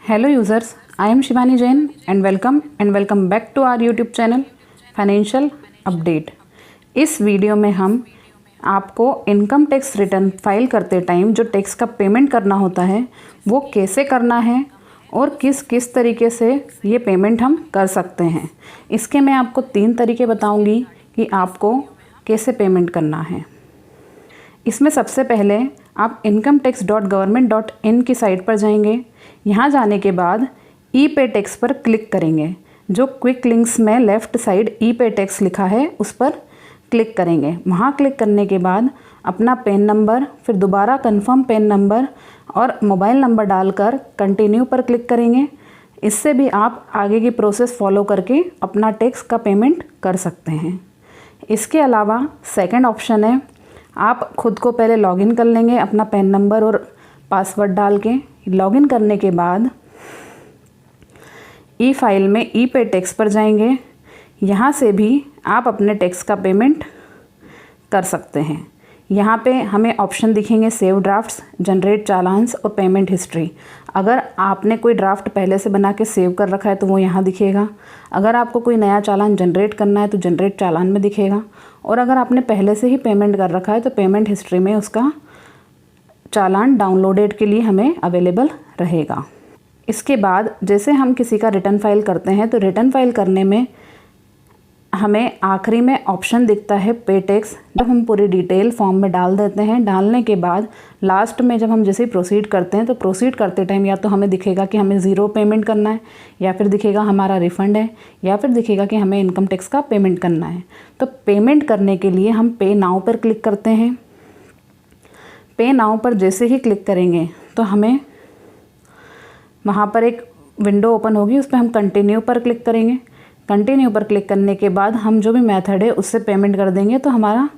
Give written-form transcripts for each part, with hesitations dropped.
Hello users, I am Shivani Jain and welcome back to our YouTube channel financial update. इस video में हम आपको income tax return file करते time जो tax का payment करना होता है वो कैसे करना है और किस किस तरीके से ये पेमेंट हम कर सकते हैं। इसके मैं आपको 3 तरीके बताऊंगी कि आपको कैसे पेमेंट करना है। इसमें सबसे पहले आप incometax.government.in की साइट पर जाएंगे। यहाँ जाने के बाद ई पे टैक्स पर क्लिक करेंगे। जो क्विक लिंक्स में लेफ़्ट साइड ई पे टैक्स लिखा है उस पर क्लिक करेंगे। वहाँ क्लिक करने के बाद अपना पैन नंबर, फिर दोबारा कंफर्म पैन नंबर और मोबाइल नंबर डालकर कंटिन्यू पर क्लिक करेंगे। इससे भी आप आगे की प्रोसेस फॉलो करके अपना टैक्स का पेमेंट कर सकते हैं। इसके अलावा सेकंड ऑप्शन है, आप खुद को पहले लॉगिन कर लेंगे अपना पैन नंबर और पासवर्ड डाल के। लॉगिन करने के बाद ई फाइल में ई पे टैक्स पर जाएंगे। यहाँ से भी आप अपने टैक्स का पेमेंट कर सकते हैं। यहाँ पे हमें ऑप्शन दिखेंगे सेव ड्राफ्ट्स, जनरेट चालान्स और पेमेंट हिस्ट्री। अगर आपने कोई ड्राफ्ट पहले से बना के सेव कर रखा है तो वो यहाँ दिखेगा। अगर आपको कोई नया चालान जनरेट करना है तो जनरेट चालान में दिखेगा। और अगर आपने पहले से ही पेमेंट कर रखा है तो पेमेंट हिस्ट्री में उसका चालान डाउनलोडेड के लिए हमें अवेलेबल रहेगा। इसके बाद जैसे हम किसी का रिटर्न फाइल करते हैं तो रिटर्न फाइल करने में हमें आखिरी में ऑप्शन दिखता है पे टैक्स। जब हम पूरी डिटेल फॉर्म में डाल देते हैं, डालने के बाद लास्ट में जब हम जैसे प्रोसीड करते हैं तो प्रोसीड करते टाइम या तो हमें दिखेगा कि हमें ज़ीरो पेमेंट करना है, या फिर दिखेगा हमारा रिफ़ंड है, या फिर दिखेगा कि हमें इनकम टैक्स का पेमेंट करना है। तो पेमेंट करने के लिए हम पे नाउ पर क्लिक करते हैं। पे नाउ पर जैसे ही क्लिक करेंगे तो हमें वहाँ पर एक विंडो ओपन होगी, उस पर हम कंटिन्यू पर क्लिक करेंगे। कंटिन्यू पर क्लिक करने के बाद हम जो भी मेथड है उससे पेमेंट कर देंगे तो हमारा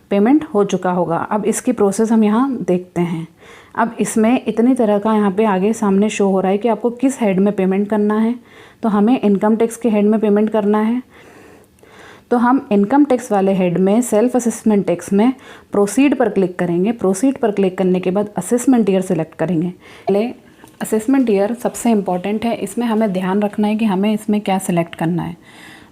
पेमेंट हो चुका होगा। अब इसकी प्रोसेस हम यहाँ देखते हैं। अब इसमें इतनी तरह का यहाँ पे आगे सामने शो हो रहा है कि आपको किस हेड में पेमेंट करना है। तो हमें इनकम टैक्स के हेड में पेमेंट करना है, तो हम इनकम टैक्स वाले हेड में सेल्फ असेसमेंट टैक्स में प्रोसीड पर क्लिक करेंगे। प्रोसीड पर क्लिक करने के बाद असेसमेंट ईयर सेलेक्ट करेंगे। पहले असेसमेंट ईयर सबसे इम्पॉर्टेंट है, इसमें हमें ध्यान रखना है कि हमें इसमें क्या सिलेक्ट करना है।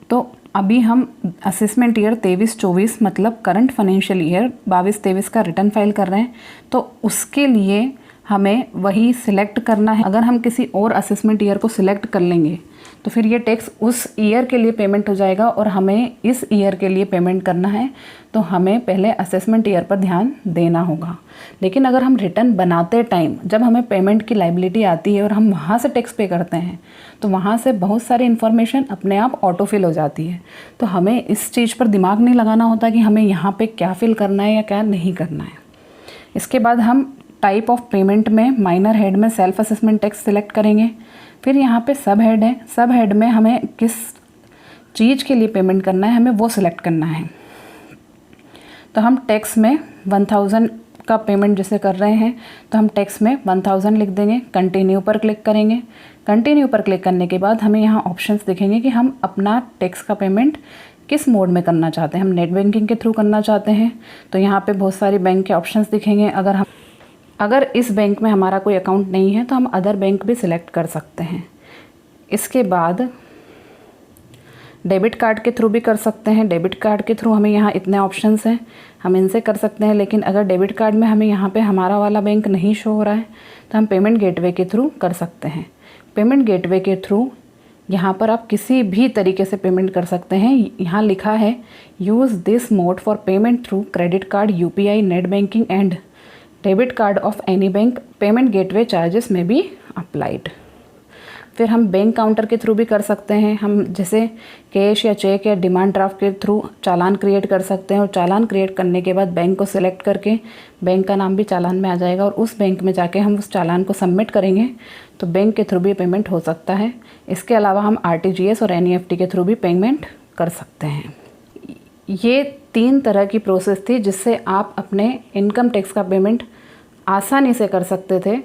तो अभी हम असेसमेंट ईयर 23-24 मतलब करंट फाइनेंशियल ईयर 22-23 का रिटर्न फाइल कर रहे हैं, तो उसके लिए हमें वही सिलेक्ट करना है। अगर हम किसी और असेसमेंट ईयर को सिलेक्ट कर लेंगे तो फिर ये टैक्स उस ईयर के लिए पेमेंट हो जाएगा और हमें इस ईयर के लिए पेमेंट करना है, तो हमें पहले असेसमेंट ईयर पर ध्यान देना होगा। लेकिन अगर हम रिटर्न बनाते टाइम जब हमें पेमेंट की लायबिलिटी आती है और हम वहाँ से टैक्स पे करते हैं तो वहाँ से बहुत सारी इन्फॉर्मेशन अपने आप ऑटो फिल हो जाती है। तो हमें इस चीज़ पर दिमाग नहीं लगाना होता कि हमें यहाँ पर क्या फिल करना है या क्या नहीं करना है। इसके बाद हम टाइप ऑफ पेमेंट में माइनर हेड में सेल्फ असेसमेंट टैक्स सिलेक्ट करेंगे। फिर यहाँ पे सब हेड है, सब हेड में हमें किस चीज़ के लिए पेमेंट करना है हमें वो सिलेक्ट करना है। तो हम टैक्स में 1000 का पेमेंट जैसे कर रहे हैं तो हम टैक्स में 1000 लिख देंगे। कंटिन्यू पर क्लिक करेंगे। कंटिन्यू पर क्लिक करने के बाद हमें यहाँ ऑप्शंस दिखेंगे कि हम अपना टैक्स का पेमेंट किस मोड में करना चाहते हैं। हम नेट बैंकिंग के थ्रू करना चाहते हैं तो यहाँ पे बहुत सारी बैंक के ऑप्शंस दिखेंगे। अगर इस बैंक में हमारा कोई अकाउंट नहीं है तो हम अदर बैंक भी सिलेक्ट कर सकते हैं। इसके बाद डेबिट कार्ड के थ्रू भी कर सकते हैं। डेबिट कार्ड के थ्रू हमें यहाँ इतने ऑप्शंस हैं, हम इनसे कर सकते हैं। लेकिन अगर डेबिट कार्ड में हमें यहाँ पे हमारा वाला बैंक नहीं शो हो रहा है तो हम पेमेंट गेटवे के थ्रू कर सकते हैं। पेमेंट गेटवे के थ्रू यहाँ पर आप किसी भी तरीके से पेमेंट कर सकते हैं। यहाँ लिखा है use this mode for payment through credit card, UPI, net banking and debit card of any bank, payment gateway charges में भी अप्लाइड। फिर हम बैंक काउंटर के थ्रू भी कर सकते हैं। हम जैसे कैश या चेक या डिमांड ड्राफ्ट के थ्रू चालान क्रिएट कर सकते हैं और चालान क्रिएट करने के बाद बैंक को सिलेक्ट करके बैंक का नाम भी चालान में आ जाएगा और उस बैंक में जाके हम उस चालान को सबमिट करेंगे तो बैंक के थ्रू भी पेमेंट हो सकता है। इसके अलावा हम RTGS और NEFT के थ्रू भी पेमेंट कर सकते हैं। ये 3 तरह की प्रोसेस थी जिससे आप अपने इनकम टैक्स का पेमेंट आसानी से कर सकते थे।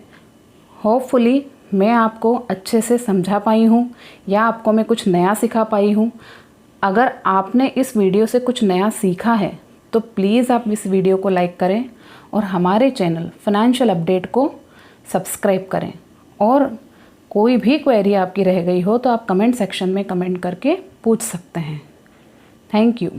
होपफुली मैं आपको अच्छे से समझा पाई हूँ या आपको मैं कुछ नया सिखा पाई हूँ। अगर आपने इस वीडियो से कुछ नया सीखा है तो प्लीज़ आप इस वीडियो को लाइक करें और हमारे चैनल फाइनेंशियल अपडेट को सब्सक्राइब करें और कोई भी क्वेरी आपकी रह गई हो तो आप कमेंट सेक्शन में कमेंट करके पूछ सकते हैं। Thank you.